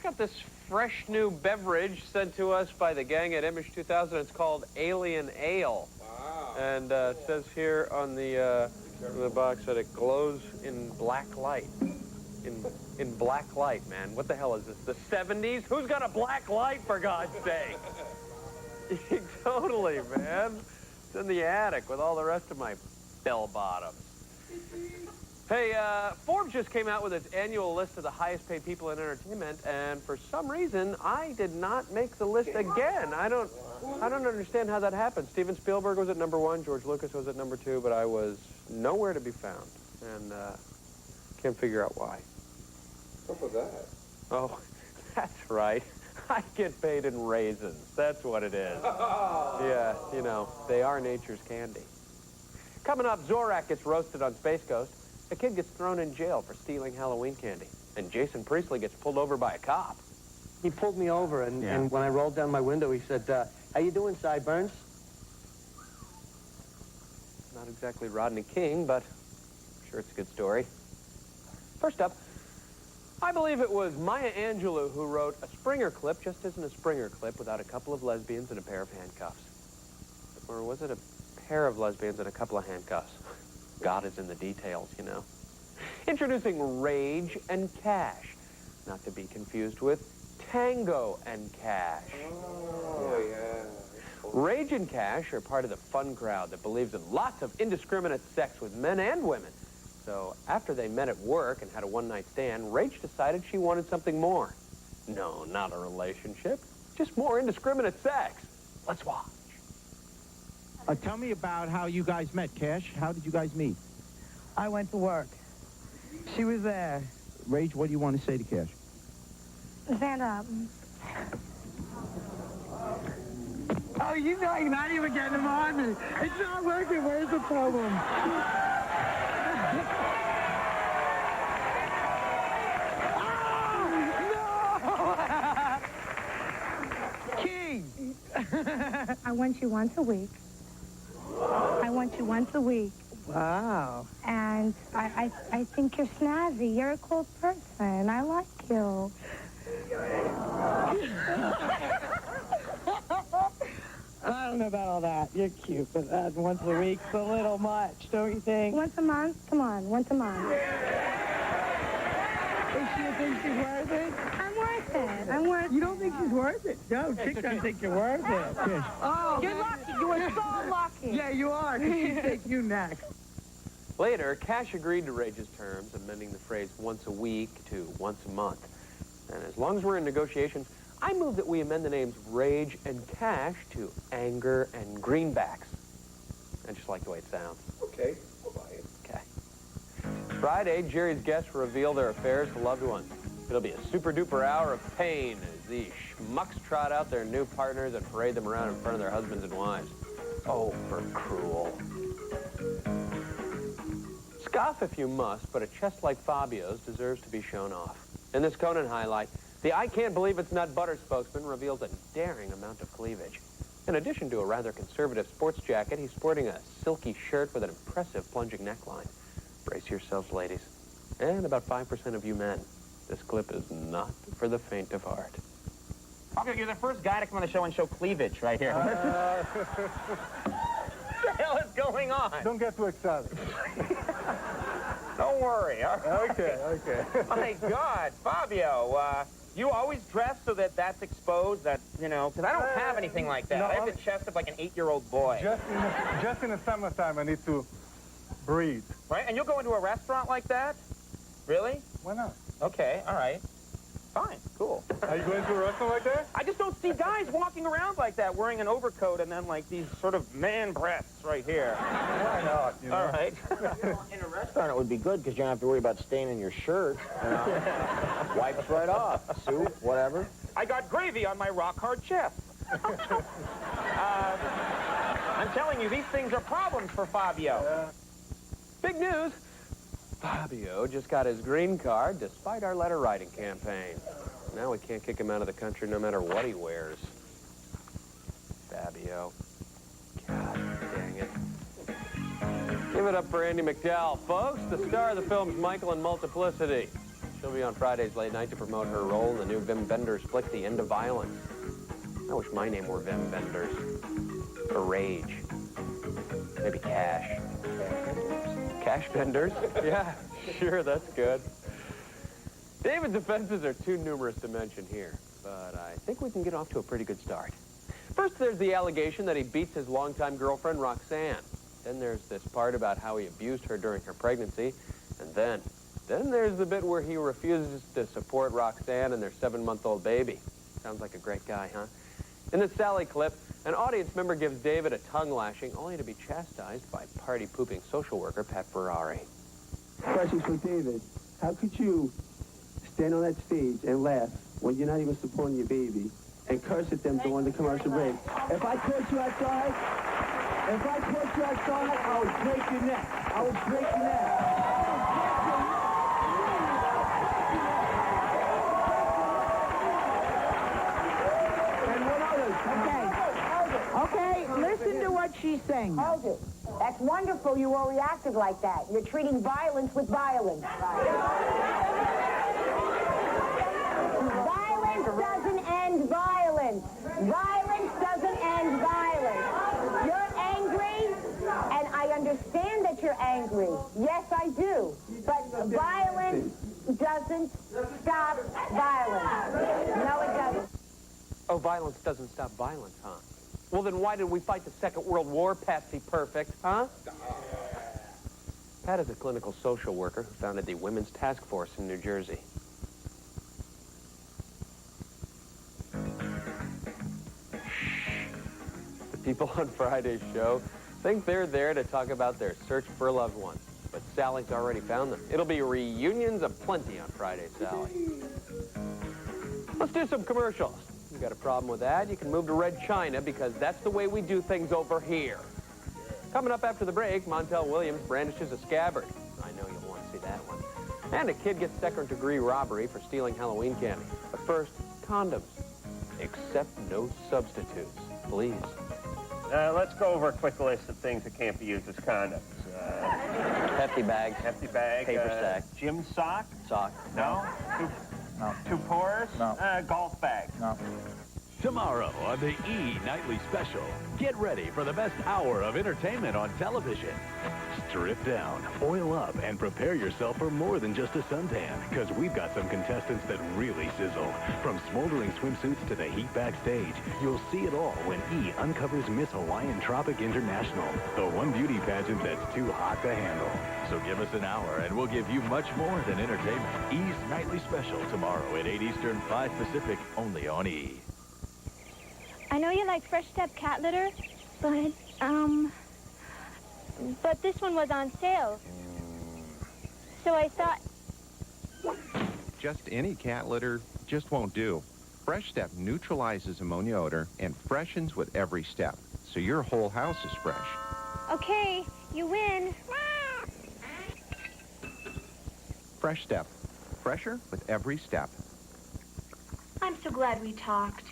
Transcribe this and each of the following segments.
out this fresh new beverage sent to us by the gang at Image 2000. It's called Alien Ale. Wow. And it says here on the box that it glows in black light. In black light, man. What the hell is this? The 70s? Who's got a black light, for God's sake? Totally, man. It's in the attic with all the rest of my bell-bottoms. Hey, Forbes just came out with its annual list of the highest paid people in entertainment, and for some reason, I did not make the list again. I don't understand how that happened. Steven Spielberg was at #1, George Lucas was at #2, but I was nowhere to be found, and can't figure out why. What was that? Oh, that's right. I get paid in raisins. That's what it is. Yeah, you know, they are nature's candy. Coming up, Zorak gets roasted on Space Coast. A kid gets thrown in jail for stealing Halloween candy. And Jason Priestley gets pulled over by a cop. He pulled me over, and when I rolled down my window, he said, how you doing, Sideburns? Not exactly Rodney King, but I'm sure it's a good story. First up, I believe it was Maya Angelou who wrote, a Springer clip just isn't a Springer clip without a couple of lesbians and a pair of handcuffs. Or was it a pair of lesbians and a couple of handcuffs? God is in the details, you know. Introducing Rage and Cash, not to be confused with Tango and Cash. Oh, yeah. Rage and Cash are part of the fun crowd that believes in lots of indiscriminate sex with men and women. So after they met at work and had a one-night stand, Rage decided she wanted something more. No, not a relationship, just more indiscriminate sex. Let's watch. Tell me about how you guys met, Cash. How did you guys meet? I went to work. She was there. Rage, what do you want to say to Cash? Stand up. Oh, you know you're not even getting him on me. It's not working. Where's the problem? King! I want you once a week. I want you once a week. Wow. And I think you're snazzy. You're a cool person. I like you. I don't know about all that. You're cute, but once a week's a little much, don't you think? Once a month? Come on, once a month. Does she think she's worth it? I'm worth it. I'm worth it. You don't think she's worth it? No, chicks don't think you're worth it. Cash. Oh, You're lucky. You are so lucky. yeah, you are, because she'd take you next. Later, Cash agreed to Rage's terms, amending the phrase once a week to once a month. And as long as we're in negotiations, I move that we amend the names Rage and Cash to Anger and Greenbacks. I just like the way it sounds. Okay, I'll buy it. Okay. Friday, Jerry's guests reveal their affairs to loved ones. It'll be a super-duper hour of pain as these schmucks trot out their new partners and parade them around in front of their husbands and wives. Oh, for cruel. Scoff if you must, but a chest like Fabio's deserves to be shown off. In this Conan highlight, the I Can't Believe It's Not Butter spokesman reveals a daring amount of cleavage. In addition to a rather conservative sports jacket, he's sporting a silky shirt with an impressive plunging neckline. Brace yourselves, ladies. And about 5% of you men. This clip is not for the faint of heart. Okay, you're the first guy to come on the show and show cleavage right here. What the hell is going on? Don't get too excited. Don't worry, all right? Okay. My God, Fabio, you always dress so that that's exposed, that, you know, because I don't have anything like that. No, I have the chest of like an 8-year-old boy. Just in the summertime, I need to breathe. Right? And you'll go into a restaurant like that? Really? Why not? Okay, all right. Fine, cool. Are you going to a restaurant like that? I just don't see guys walking around like that, wearing an overcoat and then like these sort of man breasts right here. Why not? You know? All right. In a restaurant, it would be good because you don't have to worry about staining your shirt. You know? Wipes right off. Soup, whatever. I got gravy on my rock-hard chest. I'm telling you, these things are problems for Fabio. Big news! Fabio just got his green card despite our letter writing campaign. Now we can't kick him out of the country no matter what he wears. Fabio. God dang it. Give it up for Andie MacDowell, folks, the star of the films Michael and Multiplicity. She'll be on Friday's late night to promote her role in the new Wim Wenders flick, The End of Violence. I wish my name were Wim Wenders. Or Rage. Maybe Cash. Cash Wenders? Yeah, sure, that's good. David's offenses are too numerous to mention here, but I think we can get off to a pretty good start. First, there's the allegation that he beats his longtime girlfriend, Roxanne. Then there's this part about how he abused her during her pregnancy. And then there's the bit where he refuses to support Roxanne and their 7-month-old baby. Sounds like a great guy, huh? In the Sally clip, an audience member gives David a tongue lashing, only to be chastised by party-pooping social worker Pat Ferrari. Question for David. How could you stand on that stage and laugh when you're not even supporting your baby and curse at them during the commercial break? If I caught you outside, I would break your neck. I would break your neck. Okay, listen to what she's saying. Hold it. That's wonderful you all reacted like that. You're treating violence with violence. Violence doesn't end violence. Violence doesn't end violence. You're angry, and I understand that you're angry. Yes, I do. But violence doesn't stop violence. No, it doesn't. Oh, violence doesn't stop violence, huh? Well, then why did we fight the Second World War, Patsy Perfect, huh? Pat is a clinical social worker who founded the Women's Task Force in New Jersey. The people on Friday's show think they're there to talk about their search for a loved one. But Sally's already found them. It'll be reunions aplenty on Friday, Sally. Let's do some commercials. You got a problem with that? You can move to Red China because that's the way we do things over here. Coming up after the break, Montel Williams brandishes a scabbard. I know you'll want to see that one. And a kid gets second-degree robbery for stealing Halloween candy. But first, condoms. Accept no substitutes, please. Let's go over a quick list of things that can't be used as condoms. Hefty bag. Hefty bag. Paper sack. Gym sock? Sock. No. No. Two pores? No. Golf bag? No. Tomorrow on the E! Nightly Special, get ready for the best hour of entertainment on television. Strip down, oil up, and prepare yourself for more than just a suntan, because we've got some contestants that really sizzle. From smoldering swimsuits to the heat backstage, you'll see it all when E! uncovers Miss Hawaiian Tropic International, the one beauty pageant that's too hot to handle. So give us an hour, and we'll give you much more than entertainment. E!'s Nightly Special, tomorrow at 8 Eastern, 5 Pacific, only on E! I know you like Fresh Step cat litter, but this one was on sale. So I thought... Just any cat litter just won't do. Fresh Step neutralizes ammonia odor and freshens with every step, so your whole house is fresh. Okay, you win. Fresh Step. Fresher with every step. I'm so glad we talked.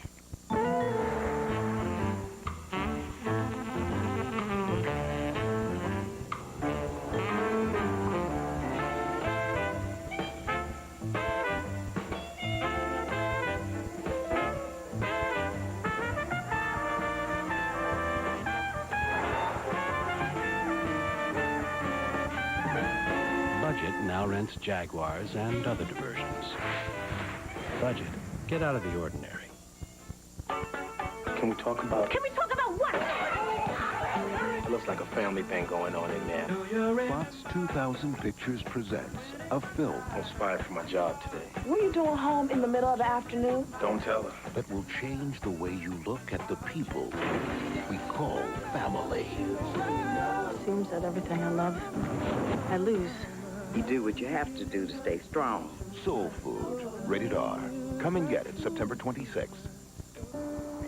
Budget now rents Jaguars and other diversions. Budget, get out of the ordinary. Can we talk about... Can we talk about what? It looks like a family thing going on in there. Fox 2000 Pictures presents a film. I was fired from my job today. What are you doing home in the middle of the afternoon? Don't tell her. That will change the way you look at the people we call family. Seems that everything I love, I lose. You do what you have to do to stay strong. Soul Food, rated R. Come and get it September 26th.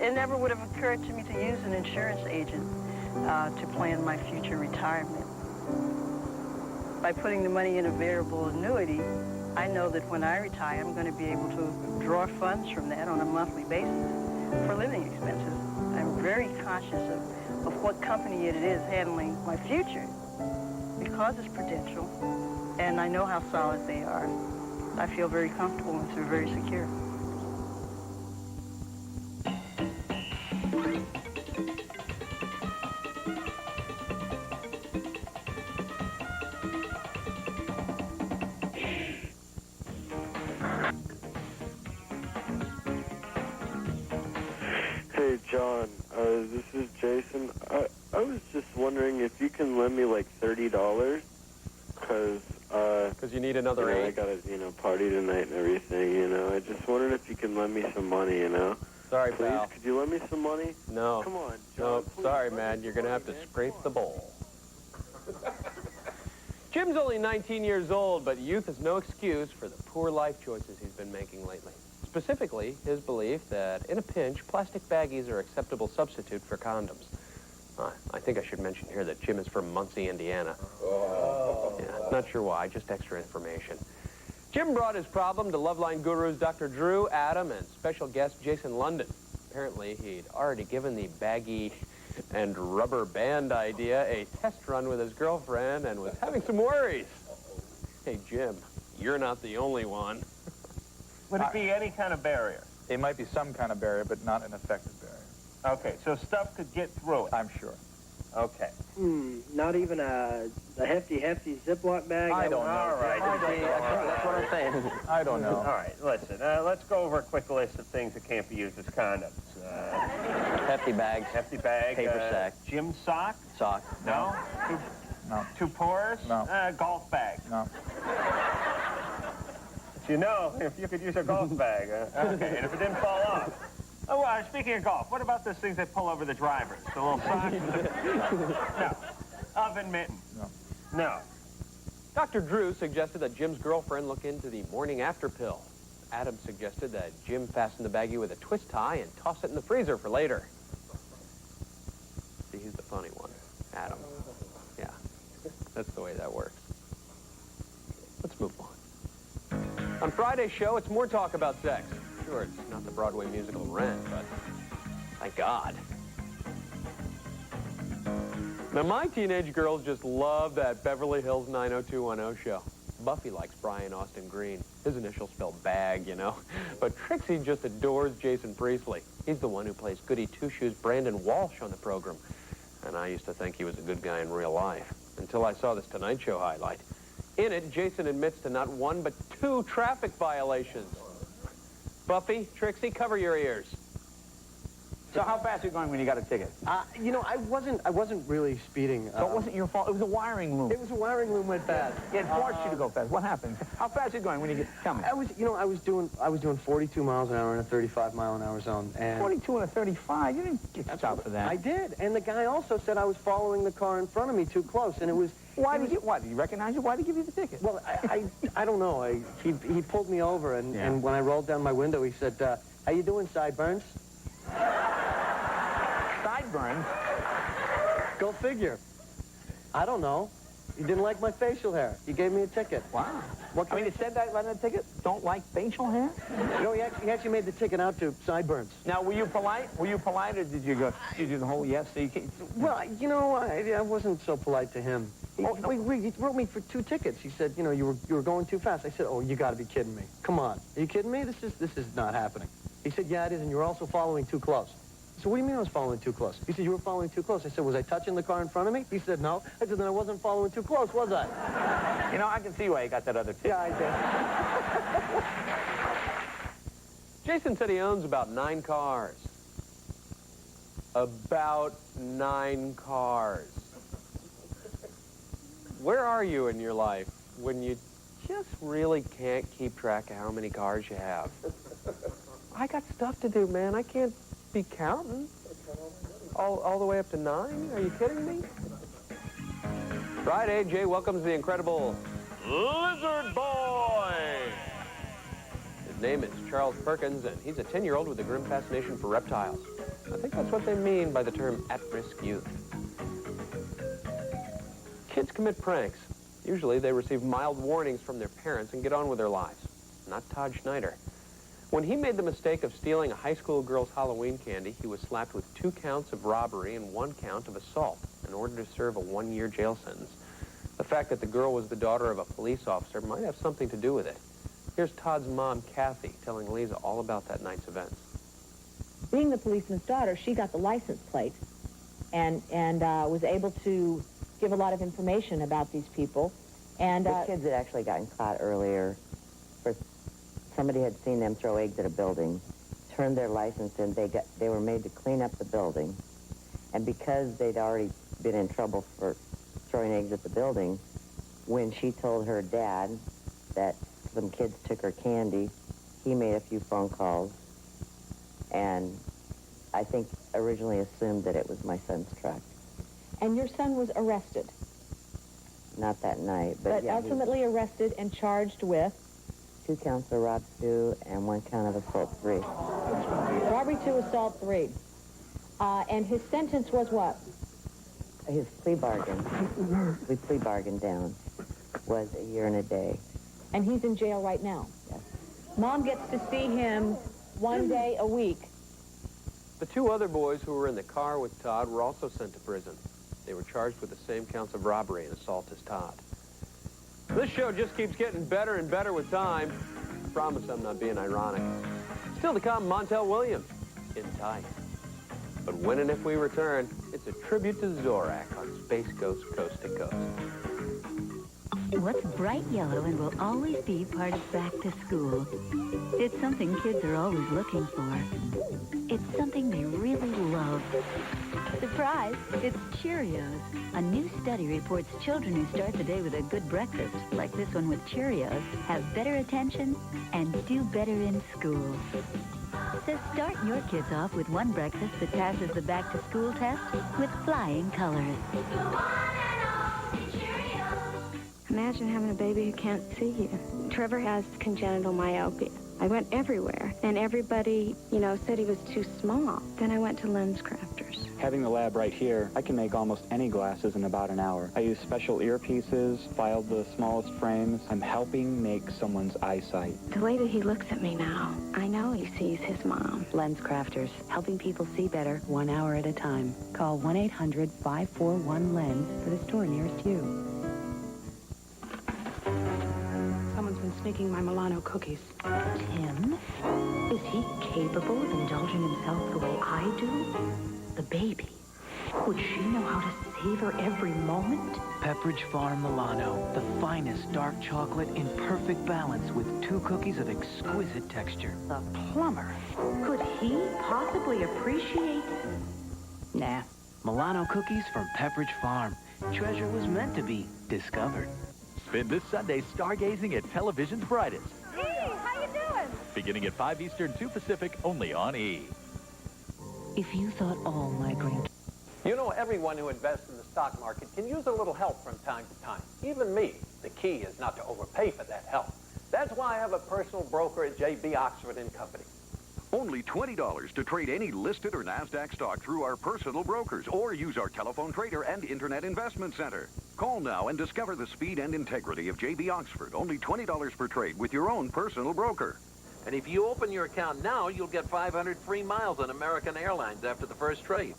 It never would have occurred to me to use an insurance agent to plan my future retirement. By putting the money in a variable annuity, I know that when I retire, I'm going to be able to draw funds from that on a monthly basis for living expenses. I'm very conscious of what company it is handling my future because it's Prudential, and I know how solid they are. I feel very comfortable and feel very secure. Hey, John, this is Jason. I was just wondering if you can lend me like $30, because you need another I eight. got a party tonight and everything. I just wondered if you can lend me some money. Sorry, please, pal. could you lend me some money? No. Come on, John. No, please, sorry, man. You're gonna have to scrape the bowl. Jim's only 19 years old, but youth is no excuse for the poor life choices he's been making lately. Specifically, his belief that in a pinch, plastic baggies are acceptable substitute for condoms. I think I should mention here that Jim is from Muncie, Indiana. Yeah, not sure why, just extra information. Jim brought his problem to Loveline gurus Dr. Drew, Adam, and special guest Jason London. Apparently, he'd already given the baggy and rubber band idea a test run with his girlfriend and was having some worries. Hey, Jim, you're not the only one. Would it be any kind of barrier? It might be some kind of barrier, but not an effective barrier. Okay, so stuff could get through it. I'm sure. Okay. Not even a hefty Ziploc bag? I don't know. All right. That's what I'm saying. I don't know. All right, listen, let's go over a quick list of things that can't be used as condoms. Hefty bags. Hefty bag. Paper sack. Gym sock? Sock. No? No. Two pores? No. Golf bag? No. But if you could use a golf bag. Okay, and if it didn't fall off. Oh, speaking of golf, what about those things they pull over the drivers? The little socks? No. Oven mitten? No. Dr. Drew suggested that Jim's girlfriend look into the morning after pill. Adam suggested that Jim fasten the baggie with a twist tie and toss it in the freezer for later. See, he's the funny one. Adam. Yeah, that's the way that works. Let's move on. On Friday's show, it's more talk about sex. Sure, it's not the Broadway musical Rent, but thank God. Now, my teenage girls just love that Beverly Hills 90210 show. Buffy likes Brian Austin Green. His initials spell bag, But Trixie just adores Jason Priestley. He's the one who plays Goody Two-Shoes Brandon Walsh on the program. And I used to think he was a good guy in real life, until I saw this Tonight Show highlight. In it, Jason admits to not one, but 2 traffic violations. Buffy, Trixie, cover your ears. So how fast are you going when you got a ticket? I wasn't really speeding. So it wasn't your fault. It was a wiring loom. It was a wiring loom went fast. It forced you to go fast. What happened? How fast are you going when you get? Tell me. I was doing 42 miles an hour in a 35-mile-an-hour zone. And 42 and a 35. You didn't get stopped for that. I did, and the guy also said I was following the car in front of me too close, and it was. Why did he recognize you? Why did he give you the ticket? Well, I don't know. He pulled me over, and when I rolled down my window, he said, "How you doing, sideburns?" Sideburns? Go figure. I don't know. He didn't like my facial hair. He gave me a ticket. Wow. It said that right on the ticket? Don't like facial hair? He actually made the ticket out to sideburns. Now, were you polite? Were you polite, or did you do the whole yes? So you can't... Well, I wasn't so polite to him. He wrote me for 2 tickets. He said, you were going too fast. I said, oh, you got to be kidding me. Come on. Are you kidding me? This is not happening. He said, yeah, it is, and you're also following too close. I said, what do you mean I was following too close? He said, you were following too close. I said, was I touching the car in front of me? He said, no. I said, then I wasn't following too close, was I? I can see why you got that other ticket. Yeah, I did. Jason said he owns about 9 cars. About 9 cars. Where are you in your life when you just really can't keep track of how many cars you have? I got stuff to do, man. I can't be counting all the way up to 9. Are you kidding me? Friday, Jay welcomes the incredible Lizard Boy. His name is Charles Perkins, and he's a 10-year-old with a grim fascination for reptiles. I think that's what they mean by the term at-risk youth. Kids commit pranks. Usually they receive mild warnings from their parents and get on with their lives. Not Todd Schneider. When he made the mistake of stealing a high school girl's Halloween candy, he was slapped with 2 counts of robbery and 1 count of assault in order to serve a 1-year jail sentence. The fact that the girl was the daughter of a police officer might have something to do with it. Here's Todd's mom, Kathy, telling Lisa all about that night's events. Being the policeman's daughter, she got the license plate and was able to give a lot of information about these people. And The kids had actually gotten caught earlier. Somebody had seen them throw eggs at a building, turned their license in. They were made to clean up the building. And because they'd already been in trouble for throwing eggs at the building, when she told her dad that some kids took her candy, he made a few phone calls, and I think originally assumed that it was my son's truck. And your son was arrested. Not that night, but yeah, ultimately arrested and charged with 2 counts of rob 2 and 1 count of assault 3. robbery 2, assault 3. And his sentence was what? His plea bargain, we plea bargained down, was 1 year and a day. And he's in jail right now. Yes. Mom gets to see him 1 day a week. The 2 other boys who were in the car with Todd were also sent to prison. They were charged with the same counts of robbery and assault as Todd. This show just keeps getting better and better with time. I promise I'm not being ironic. Still to come, Montel Williams in Tight. But when and if we return, it's a tribute to Zorak on Space Ghost Coast to Coast. What's bright yellow and will always be part of back to school? It's something kids are always looking for. It's something they really love. Surprise! It's Cheerios. A new study reports children who start the day with a good breakfast, like this one with Cheerios, have better attention and do better in school. So start your kids off with one breakfast that passes the back-to-school test with flying colors. Imagine having a baby who can't see you. Trevor has congenital myopia. I went everywhere, and everybody, said he was too small. Then I went to Lens Crafters. Having the lab right here, I can make almost any glasses in about an hour. I use special earpieces, filed the smallest frames. I'm helping make someone's eyesight. The way that he looks at me now, I know he sees his mom. Lens Crafters, helping people see better 1 hour at a time. Call 1-800-541-LENS for the store nearest you. Someone's been sneaking my Milano cookies. Tim? Is he capable of indulging himself the way I do? The baby. Would she know how to savor every moment? Pepperidge Farm Milano, the finest dark chocolate in perfect balance with 2 cookies of exquisite texture. The plumber. Could he possibly appreciate? Nah. Milano cookies from Pepperidge Farm. Treasure was meant to be discovered. Spend this Sunday stargazing at television's brightest. Hey, how you doing? Beginning at 5 Eastern, 2 Pacific, only on E! If you thought all migraine... You know, everyone who invests in the stock market can use a little help from time to time. Even me. The key is not to overpay for that help. That's why I have a personal broker at J.B. Oxford & Company. Only $20 to trade any listed or NASDAQ stock through our personal brokers or use our telephone trader and internet investment center. Call now and discover the speed and integrity of J.B. Oxford. Only $20 per trade with your own personal broker. And if you open your account now, you'll get 500 free miles on American Airlines after the first trade.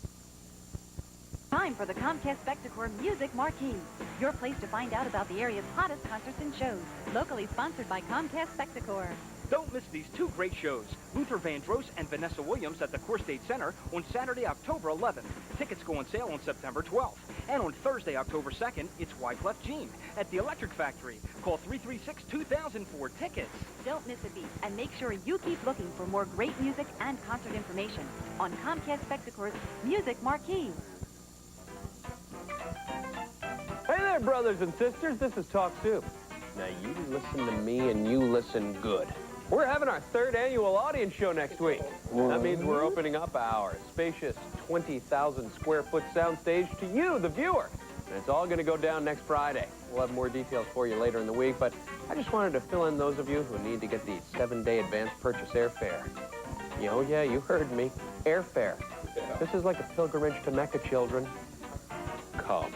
Time for the Comcast Spectacor Music Marquee, your place to find out about the area's hottest concerts and shows. Locally sponsored by Comcast Spectacor. Don't miss these 2 great shows, Luther Vandross and Vanessa Williams at the Core State Center on Saturday, October 11th. Tickets go on sale on September 12th. And on Thursday, October 2nd, it's Wyclef Jean at the Electric Factory. Call 336-2000 for tickets. Don't miss a beat, and make sure you keep looking for more great music and concert information on Comcast Spectacor's Music Marquee. Hey there, brothers and sisters. This is Talk Soup. Now, you listen to me and you listen good. We're having our 3rd annual audience show next week. That means we're opening up our spacious 20,000 square foot soundstage to you, the viewer. And it's all going to go down next Friday. We'll have more details for you later in the week, but I just wanted to fill in those of you who need to get the 7-day advance purchase airfare. Oh yeah, you heard me. Airfare. This is like a pilgrimage to Mecca, children. Come.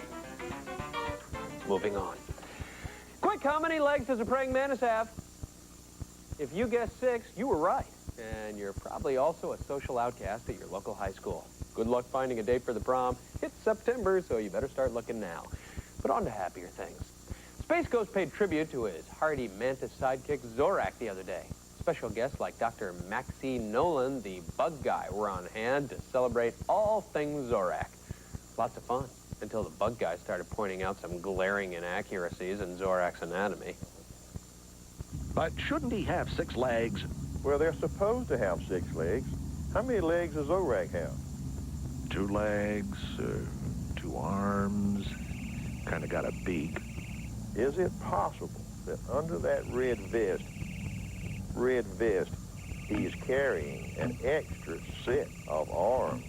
Moving on. Quick, how many legs does a praying mantis have? If you guessed 6, you were right. And you're probably also a social outcast at your local high school. Good luck finding a date for the prom. It's September, so you better start looking now. But on to happier things. Space Ghost paid tribute to his hardy mantis sidekick Zorak the other day. Special guests like Dr. Maxine Nolan, the bug guy, were on hand to celebrate all things Zorak. Lots of fun, until the bug guy started pointing out some glaring inaccuracies in Zorak's anatomy. But shouldn't he have 6 legs? Well, they're supposed to have 6 legs. How many legs does Zorak have? 2 legs, 2 arms, kind of got a beak. Is it possible that under that red vest, he's carrying an extra set of arms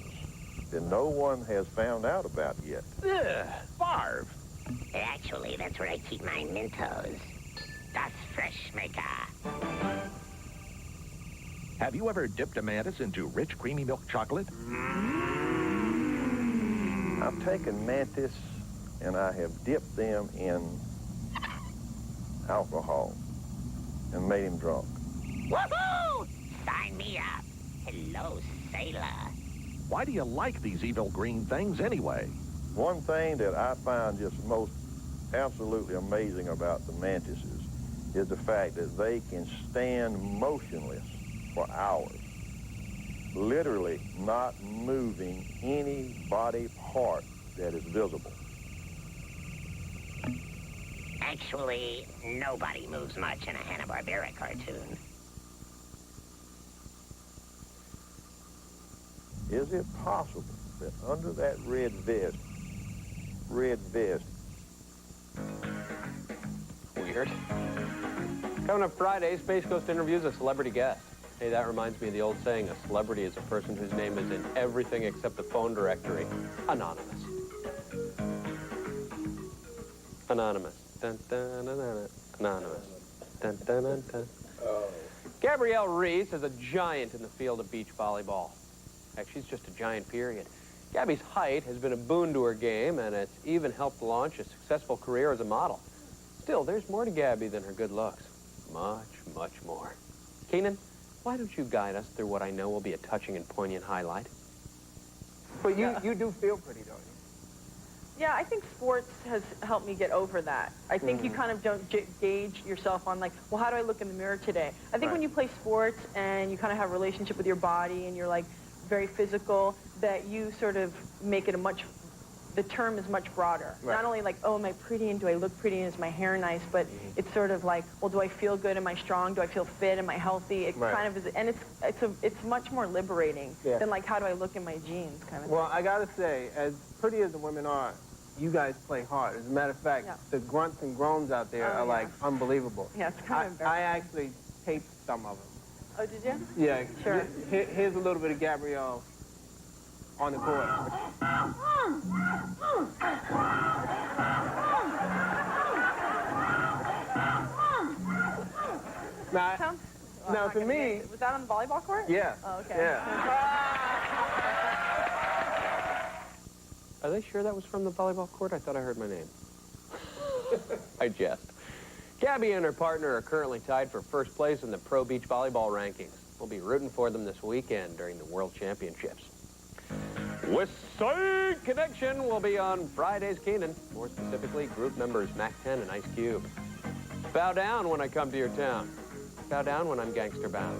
that no one has found out about yet? Ugh, Barb. Actually, that's where I keep my Mentos. Das Freshmaker. Have you ever dipped a mantis into rich, creamy milk chocolate? I've taken mantis and I have dipped them in alcohol and made him drunk. Woohoo! Sign me up. Hello, sailor. Why do you like these evil green things anyway? One thing that I find just most absolutely amazing about the mantises is the fact that they can stand motionless for hours, literally not moving any body part that is visible. Actually, nobody moves much in a Hanna-Barbera cartoon. Is it possible that under that red vest, Weird. Coming up Friday, Space Ghost interviews a celebrity guest. Hey, that reminds me of the old saying, a celebrity is a person whose name is in everything except the phone directory. Anonymous. Anonymous. Dun, dun, dun, dun, dun. Anonymous. Dun, dun, dun, dun. Gabrielle Reese is a giant in the field of beach volleyball. Heck, she's just a giant, period. Gabby's height has been a boon to her game, and it's even helped launch a successful career as a model. Still, there's more to Gabby than her good looks. Much, much more. Keenan, why don't you guide us through what I know will be a touching and poignant highlight? But you do feel pretty, don't you? Yeah, I think sports has helped me get over that. I think you kind of don't gauge yourself on like, well, how do I look in the mirror today? I think when you play sports and you kind of have a relationship with your body and you're like very physical, that you sort of make it the term is much broader. Right. Not only like, oh, am I pretty and do I look pretty and is my hair nice, but it's sort of like, well, do I feel good? Am I strong? Do I feel fit? Am I healthy? It kind of is, and it's much more liberating than like, how do I look in my jeans kind of Well, I gotta say, as pretty as the women are, you guys play hard. As a matter of fact, the grunts and groans out there are like unbelievable. Yeah, it's kind of embarrassing. I actually taped some of them. Oh, did you? Yeah. Sure. Here's a little bit of Gabrielle on the court. Now, to me... Was that on the volleyball court? Yeah. Oh, okay. Yeah. Are they sure that was from the volleyball court? I thought I heard my name. I jest. Gabby and her partner are currently tied for first place in the Pro Beach Volleyball rankings. We'll be rooting for them this weekend during the World Championships. Westside Connection will be on Friday's Keenan. More specifically, group members Mac 10 and Ice Cube. Bow down when I come to your town. Bow down when I'm gangster bound.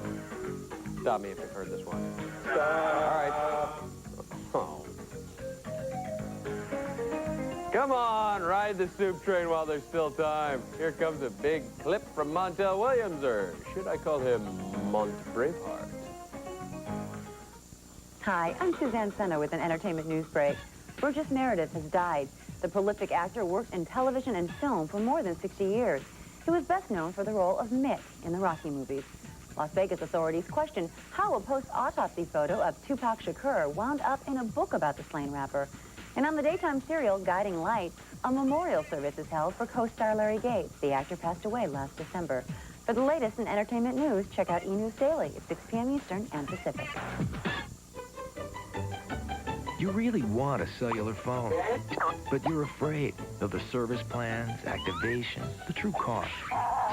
Stop me if you've heard this one. All right. Oh. Come on, ride the soup train while there's still time. Here comes a big clip from Montel Williams, or should I call him Mont Braveheart? Hi, I'm Suzanne Senna with an entertainment news break. Burgess Meredith has died. The prolific actor worked in television and film for more than 60 years. He was best known for the role of Mick in the Rocky movies. Las Vegas authorities question how a post-autopsy photo of Tupac Shakur wound up in a book about the slain rapper. And on the daytime serial Guiding Light, a memorial service is held for co-star Larry Gates. The actor passed away last December. For the latest in entertainment news, check out E! News Daily at 6 p.m. Eastern and Pacific. You really want a cellular phone, but you're afraid of the service plans, activation, the true cost.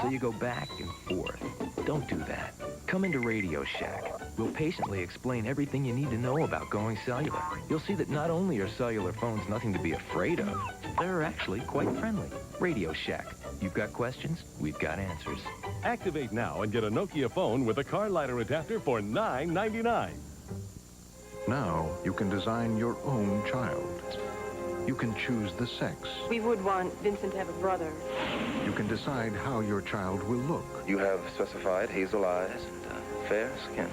So you go back and forth. Don't do that. Come into Radio Shack. We'll patiently explain everything you need to know about going cellular. You'll see that not only are cellular phones nothing to be afraid of, they're actually quite friendly. Radio Shack. You've got questions, we've got answers. Activate now and get a Nokia phone with a car lighter adapter for $9.99. Now you can design your own child. You can choose the sex. We would want Vincent to have a brother. You can decide how your child will look. You have specified hazel eyes and fair skin.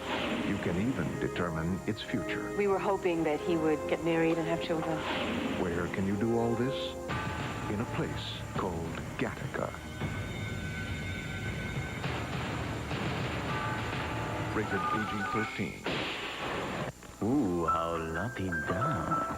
You can even determine its future. We were hoping that he would get married and have children. Where can you do all this? In a place called Gattaca. Rated PG-13. Ooh, how la-di-da.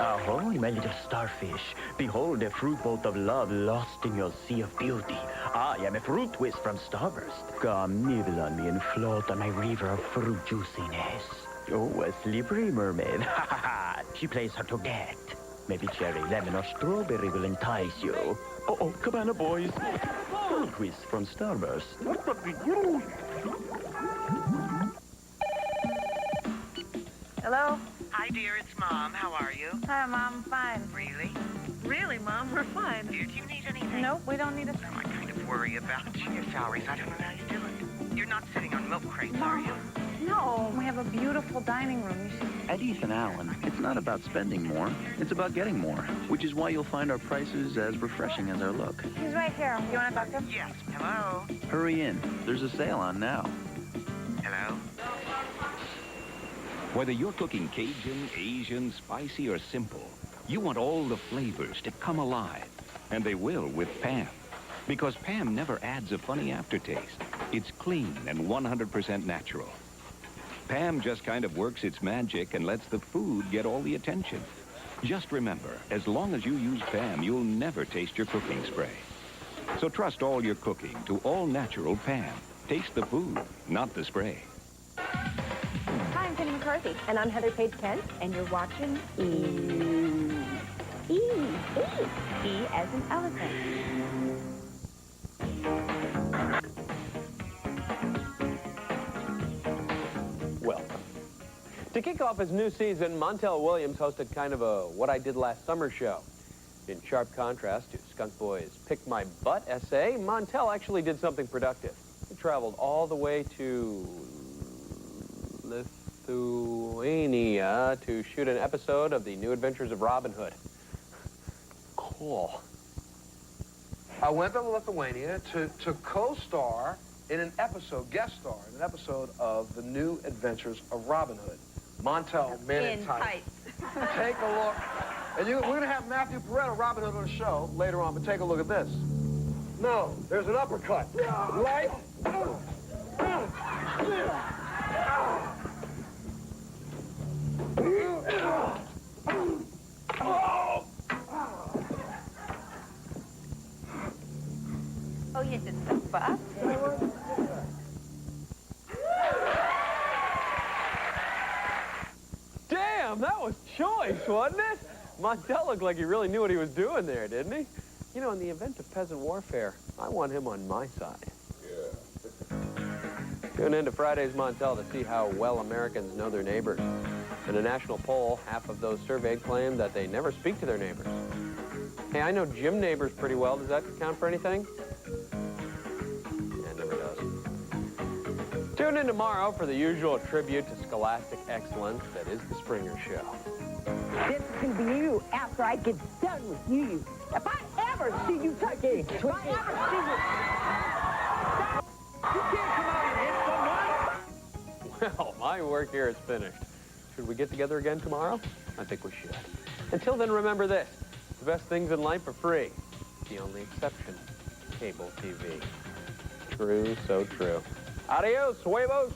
Ahoy, my little starfish. Behold a fruit bolt of love lost in your sea of beauty. I am a fruit whisk from Starburst. Come nibble on me and float on my river of fruit juiciness. Oh, a slippery mermaid. Ha ha ha. She plays hard to get. Maybe cherry, lemon, or strawberry will entice you. Oh, Cabana boys. Fruit whisk from Starburst. Hello? Hi, dear. It's Mom. How are you? Hi, Mom. Fine. Really? Really, Mom? We're fine. Do you need anything? Nope, we don't need a... No, I kind of worry about your salaries. I don't know how you're doing. You're not sitting on milk crates, are you? No, we have a beautiful dining room. You should... At Ethan Allen, it's not about spending more, it's about getting more, which is why you'll find our prices as refreshing as our look. He's right here. You want to talk to him? Yes. Hello? Hurry in. There's a sale on now. Hello? Whether you're cooking Cajun, Asian, spicy, or simple, you want all the flavors to come alive. And they will with Pam. Because Pam never adds a funny aftertaste. It's clean and 100% natural. Pam just kind of works its magic and lets the food get all the attention. Just remember, as long as you use Pam, you'll never taste your cooking spray. So trust all your cooking to all-natural Pam. Taste the food, not the spray. Hi, I'm Penny McCarthy. And I'm Heather Page Kent. And you're watching E. E. E. E as in elephant. Welcome. To kick off his new season, Montel Williams hosted kind of a What I Did Last Summer show. In sharp contrast to Skunk Boy's Pick My Butt essay, Montel actually did something productive. He traveled all the way to Lithuania to shoot an episode of The New Adventures of Robin Hood. Cool. I went to Lithuania to co-star in an episode, guest star in an episode of The New Adventures of Robin Hood. Montel, Men in Tights. Take a look. And we're going to have Matthew Perretta, Robin Hood, on the show later on, but take a look at this. No, there's an uppercut. Right? Oh, you did so fast. Damn, that was choice, wasn't it? Montel looked like he really knew what he was doing there, didn't he? You know, in the event of peasant warfare, I want him on my side. Yeah. Tune in to Friday's Montel to see how well Americans know their neighbors. In a national poll, half of those surveyed claim that they never speak to their neighbors. Hey, I know Jim neighbors pretty well. Does that count for anything? Yeah, it never does. Tune in tomorrow for the usual tribute to scholastic excellence that is the Springer Show. This can be you after I get done with you. If I ever see you touching, if I ever see you... You can't come out and hit someone! Well, my work here is finished. Should we get together again tomorrow? I think we should. Until then, remember this. The best things in life are free. The only exception, cable TV. True, so true. Adios, huevos!